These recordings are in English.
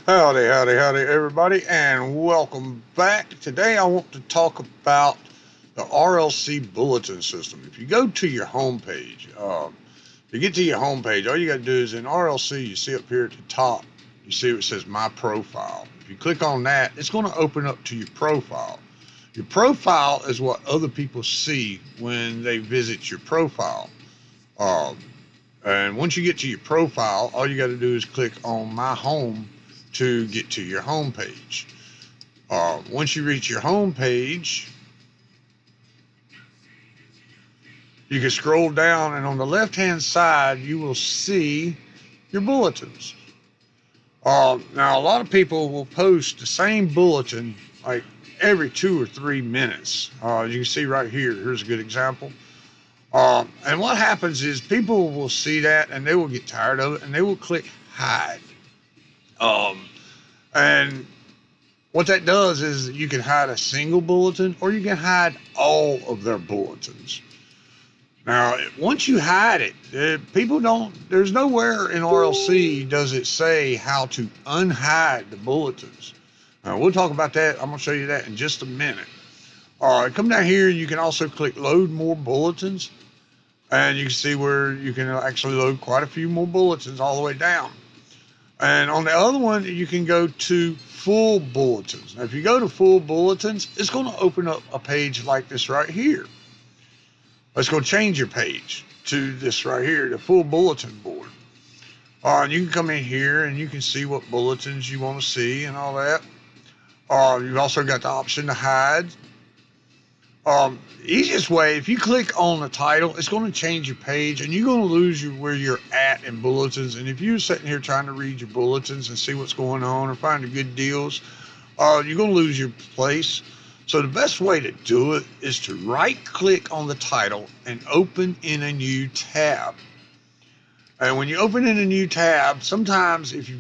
Howdy, howdy, howdy, everybody, and welcome back. Today I want to talk about the RLC Bulletin system. If you go to your home page, to get to your home page, all you got to do is in RLC, you see up here at the top, you see what says My Profile. If you click on that, it's going to open up to your profile. Your profile is what other people see when they visit your profile. And once you get to your profile, all you got to do is click on My Home to get to your home page. Once you reach your home page, you can scroll down, and on the left hand side you will see your bulletins. Now a lot of people will post the same bulletin like every 2 or 3 minutes. You can see right here, here's a good example. And what happens is people will see that and they will get tired of it and they will click hide. And what that does is you can hide a single bulletin or you can hide all of their bulletins. Now, once you hide it, people don't, there's nowhere in RLC does it say how to unhide the bulletins. We'll talk about that. I'm going to show you that in just a minute. Come down here, you can also click load more bulletins, and you can see where you can actually load quite a few more bulletins all the way down. And on the other one, you can go to full bulletins. Now, if you go to full bulletins, it's going to open up a page like this right here. It's going to change your page to this right here, the full bulletin board. And you can come in here and you can see what bulletins you want to see and all that. You've also got the option to hide. Easiest way, if you click on the title, it's going to change your page and you're going to lose where you're at in bulletins. And if you're sitting here trying to read your bulletins and see what's going on or find the good deals, you're going to lose your place. So the best way to do it is to right click on the title and open in a new tab. And when you open in a new tab, sometimes if you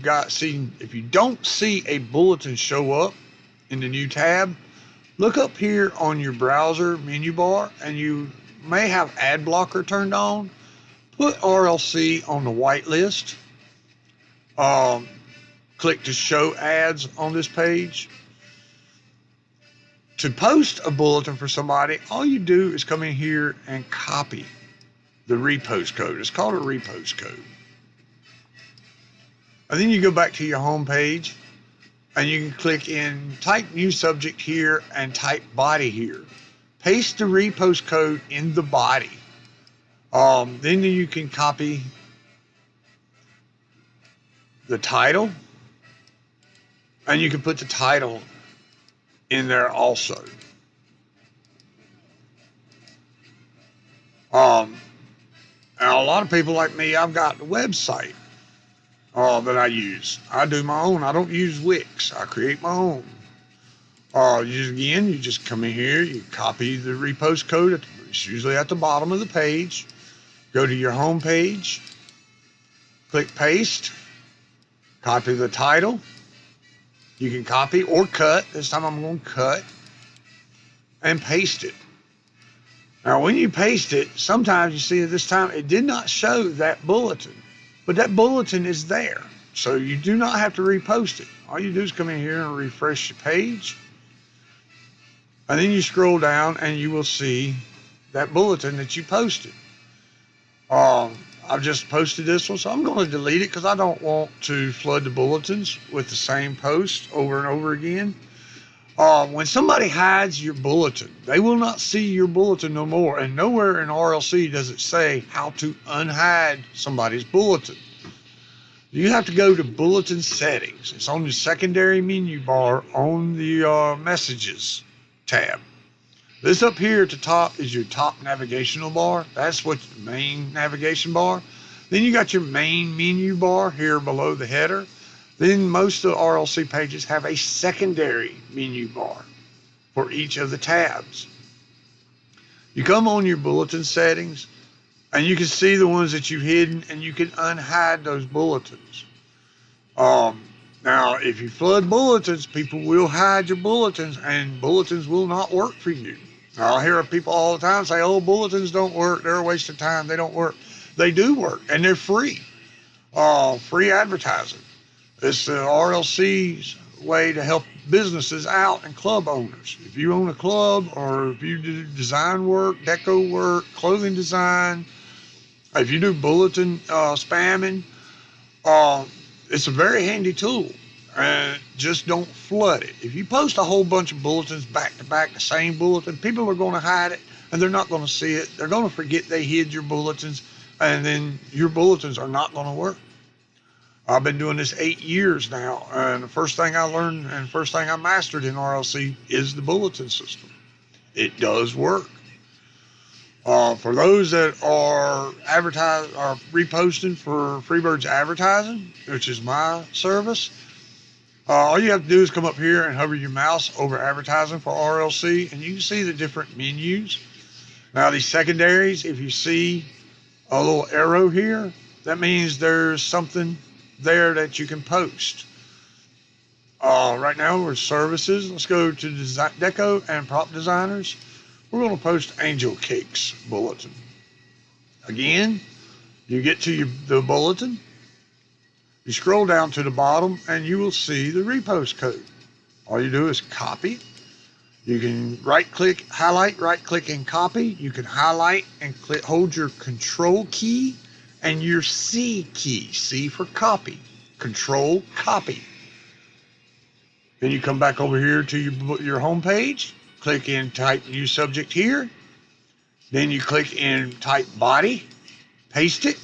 don't see a bulletin show up in the new tab, look up here on your browser menu bar, and you may have ad blocker turned on. Put RLC on the whitelist. Click to show ads on this page. To post a bulletin for somebody, all you do is come in here and copy the repost code. It's called a repost code. And then you go back to your home page, and you can click in, type new subject here and type body here. Paste the repost code in the body. Then you can copy the title, and you can put the title in there also. And a lot of people like me, I've got the website that I use. I do my own. I don't use Wix. I create my own. You just come in here, you copy the repost code. It's usually at the bottom of the page. Go to your home page, click paste, copy the title. You can copy or cut. This time I'm going to cut and paste it. Now, when you paste it, sometimes you see this time it did not show that bulletin. But that bulletin is there, so you do not have to repost it. All you do is come in here and refresh the page, and then you scroll down and you will see that bulletin that you posted. I've just posted this one, so I'm going to delete it because I don't want to flood the bulletins with the same post over and over again. When somebody hides your bulletin, they will not see your bulletin no more. And nowhere in RLC does it say how to unhide somebody's bulletin. You have to go to bulletin settings. It's on the secondary menu bar on the messages tab. This up here at the top is your top navigational bar. That's what's the main navigation bar. Then you got your main menu bar here below the header. Then most of the RLC pages have a secondary menu bar for each of the tabs. You come on your bulletin settings and you can see the ones that you've hidden and you can unhide those bulletins. Now, if you flood bulletins, people will hide your bulletins and bulletins will not work for you. Now, I hear people all the time say, oh, bulletins don't work. They're a waste of time. They don't work. They do work and they're free. Free advertising. It's the RLC's way to help businesses out and club owners. If you own a club or if you do design work, deco work, clothing design, if you do bulletin spamming, uh, it's a very handy tool. And just don't flood it. If you post a whole bunch of bulletins back to back, the same bulletin, people are going to hide it and they're not going to see it. They're going to forget they hid your bulletins, and then your bulletins are not going to work. I've been doing this 8 years now, and the first thing I learned and first thing I mastered in RLC is the bulletin system. It does work. For those that are reposting for Freebird's advertising, which is my service, all you have to do is come up here and hover your mouse over advertising for RLC, and you can see the different menus. Now, these secondaries, if you see a little arrow here, that means there's something there that you can post. Right now, we're services. Let's go to deco and prop designers. We're going to post Angel Cakes bulletin. Again, you get to the bulletin. You scroll down to the bottom and you will see the repost code. All you do is copy. You can right-click, highlight, right-click, and copy. You can highlight and hold your Control key and your C key. C for copy. Control, copy. Then you come back over here to your home page. Click in type new subject here. Then you click in type body. Paste it.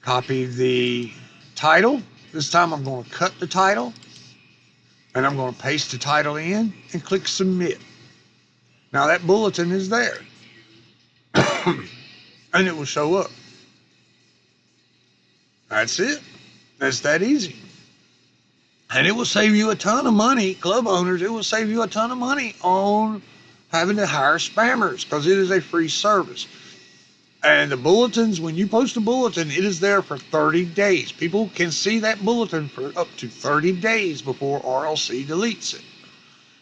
Copy the title. This time I'm going to cut the title. And I'm going to paste the title in and click submit. Now that bulletin is there. And it will show up. That's it. That's that easy. And it will save you a ton of money, club owners. It will save you a ton of money on having to hire spammers because it is a free service. And the bulletins, when you post a bulletin, it is there for 30 days. People can see that bulletin for up to 30 days before RLC deletes it.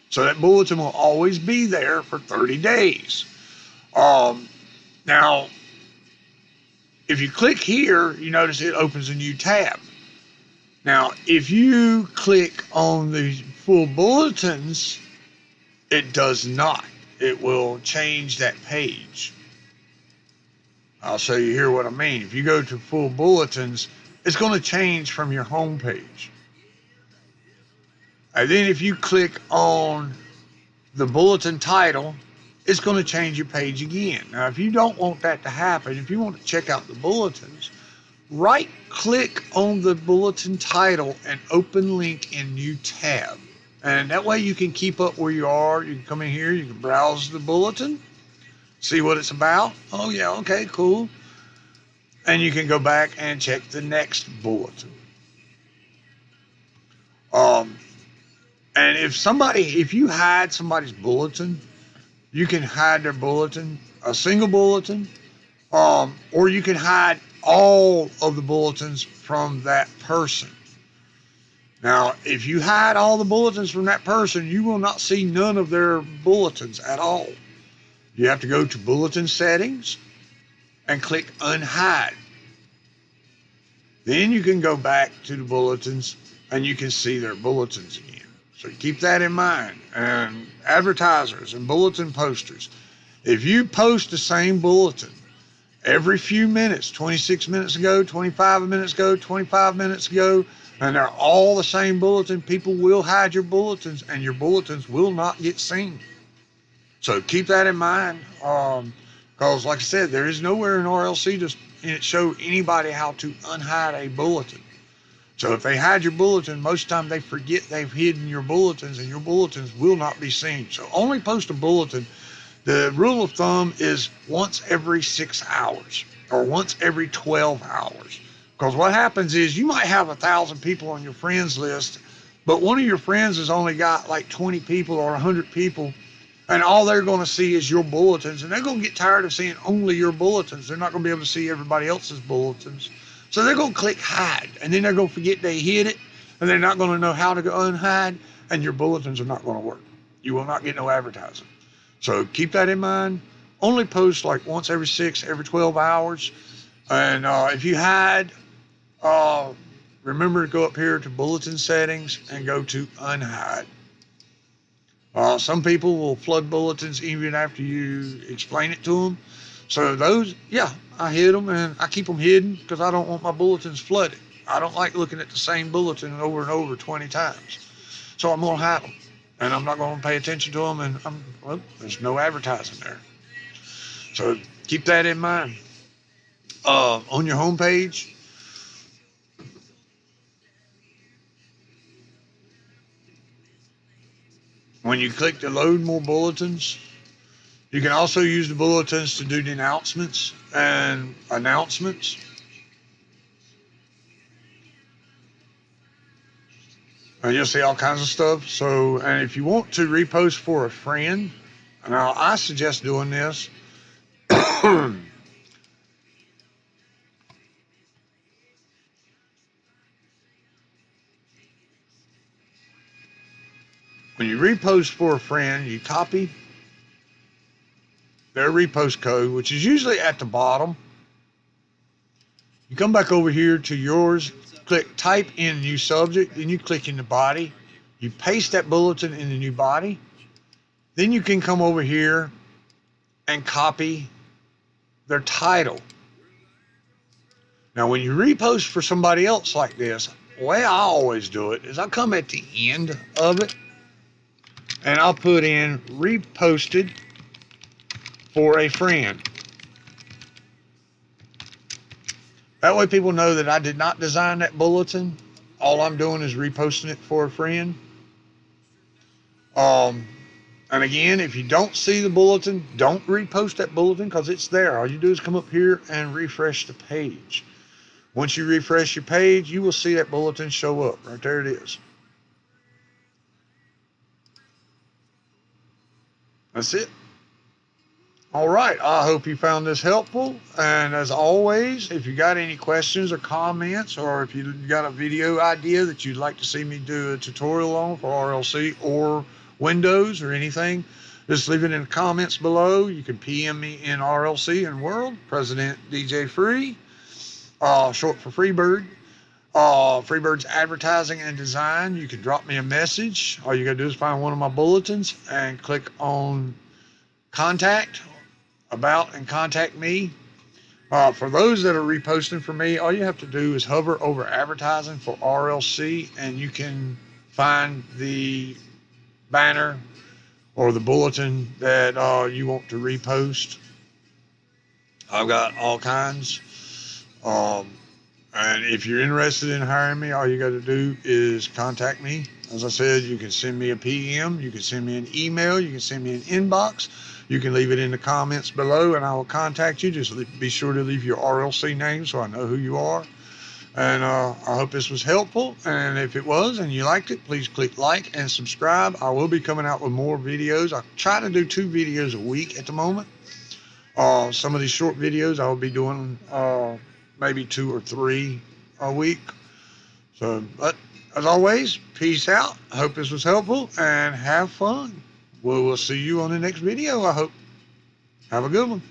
So that bulletin will always be there for 30 days. Now, if you click here, you notice it opens a new tab. Now, if you click on the full bulletins, it does not. It will change that page. I'll show you here what I mean. If you go to full bulletins, it's going to change from your home page. And then if you click on the bulletin title, it's going to change your page again. Now, if you don't want that to happen, if you want to check out the bulletins, right-click on the bulletin title and open link in new tab. And that way you can keep up where you are. You can come in here, you can browse the bulletin, see what it's about. Oh, yeah, okay, cool. And you can go back and check the next bulletin. And if you hide somebody's bulletin, you can hide their bulletin, a single bulletin, or you can hide all of the bulletins from that person. Now, if you hide all the bulletins from that person, you will not see none of their bulletins at all. You have to go to Bulletin Settings and click Unhide. Then you can go back to the bulletins and you can see their bulletins again. So keep that in mind. And advertisers and bulletin posters, if you post the same bulletin every few minutes, 26 minutes ago, 25 minutes ago, 25 minutes ago, and they're all the same bulletin, people will hide your bulletins and your bulletins will not get seen. So keep that in mind, because like I said, there is nowhere in RLC to show anybody how to unhide a bulletin. So if they hide your bulletin, most of the time they forget they've hidden your bulletins and your bulletins will not be seen. So only post a bulletin. The rule of thumb is once every 6 hours or once every 12 hours. Because what happens is you might have 1,000 people on your friends list, but one of your friends has only got like 20 people or 100 people, and all they're going to see is your bulletins, and they're going to get tired of seeing only your bulletins. They're not going to be able to see everybody else's bulletins. So they're going to click hide, and then they're going to forget they hid it, and they're not going to know how to go unhide, and your bulletins are not going to work. You will not get no advertising. So keep that in mind. Only post like once every 12 hours. And if you hide remember to go up here to bulletin settings and go to unhide. Some people will flood bulletins even after you explain it to them. So those, yeah, I hid them and I keep them hidden because I don't want my bulletins flooded. I don't like looking at the same bulletin over and over 20 times. So I'm going to hide them. And I'm not going to pay attention to them. And there's no advertising there. So keep that in mind. On your home page, when you click to load more bulletins, you can also use the bulletins to do the announcements and announcements. And you'll see all kinds of stuff. So, and if you want to repost for a friend, now I suggest doing this. When you repost for a friend, you copy their repost code, which is usually at the bottom. You come back over here to yours, type in new subject, then you click in the body. You paste that bulletin in the new body. Then you can come over here and copy their title. Now, when you repost for somebody else like this, the way I always do it is I come at the end of it and I'll put in reposted for a friend. That way people know that I did not design that bulletin. All I'm doing is reposting it for a friend. And again, if you don't see the bulletin, don't repost that bulletin because it's there. All you do is come up here and refresh the page. Once you refresh your page, you will see that bulletin show up. Right there it is. That's it. All right. I hope you found this helpful. And as always, if you got any questions or comments, or if you got a video idea that you'd like to see me do a tutorial on for RLC or Windows or anything, just leave it in the comments below. You can PM me in RLC and World, President DJ Free, short for Freebird. Freebird's advertising and design. You can drop me a message. All you got to do is find one of my bulletins and click on contact, about, and contact me. For those that are reposting for me, all you have to do is hover over advertising for RLC and you can find the banner or the bulletin that you want to repost. I've got all kinds. And if you're interested in hiring me, all you got to do is contact me. As I said, you can send me a PM, you can send me an email, you can send me an inbox, you can leave it in the comments below and I will contact you. Just be sure to leave your RLC name so I know who you are. And I hope this was helpful. And if it was and you liked it, please click like and subscribe. I will be coming out with more videos. I try to do 2 videos a week at the moment. Some of these short videos I will be doing maybe 2 or 3 a week. So, but as always, peace out. I hope this was helpful and have fun. We'll see you on the next video, I hope. Have a good one.